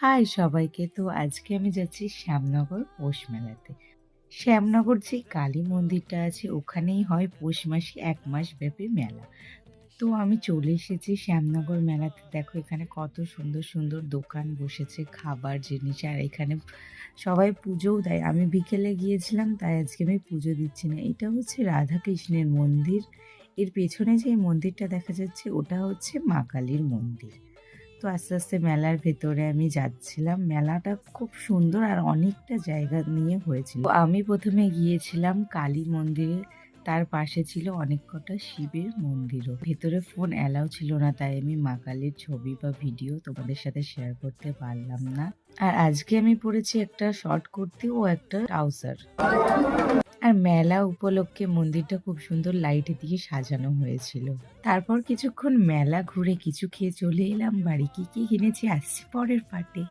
High সবাইকে। তো আজকে আমি যাচ্ছি শ্যামনগর পৌষ মেলাতে। শ্যামনগর যে কালী মন্দিরটা আছে ওখানেই হয় পৌষ মাসে ১ মাস ব্যাপী মেলা। তো আমি চলে এসেছি শ্যামনগর মেলাতে। দেখো এখানে কত সুন্দর, সুন্দর দোকান বসেছে খাবার জিনিস আর এখানে সবাই পুজোও দেয়। আমি বিকেলে গিয়েছিলাম তাই আজকে আমি পুজো দিচ্ছি না। এটা হচ্ছে রাধাকৃষ্ণের মন্দির। এর পেছনে যে মন্দিরটা দেখা যাচ্ছে ওটা হচ্ছে মা কালীর মন্দির। তো আস্তে, আস্তে মেলার ভেতরে আমি যাচ্ছিলাম। মেলাটা খুব সুন্দর আর অনেকটা জায়গা নিয়ে হয়েছিল। তো আমি ১ম এ গিয়েছিলাম কালী মন্দিরে। তার পাশে ছিল অনেক কটা শিবের মন্দিরও। ভেতরে ফোন অ্যালাও ছিল না তাই আমি মা কালীর ছবি বা ভিডিও তোমাদের সাথে শেয়ার করতে পারলাম না। আর আজকে আমি পড়েছি একটা শর্ট কুর্তি ও একটা ট্রাউজার। আর মেলা উপলক্ষে মন্দিরটা খুব সুন্দর লাইট দিয়ে সাজানো হয়েছিল। তারপর কিছুক্ষণ মেলা ঘুরে কিছু খেয়ে চলে এলাম বাড়ি। কি, কি কিনেছি আসছি পরের পার্টে।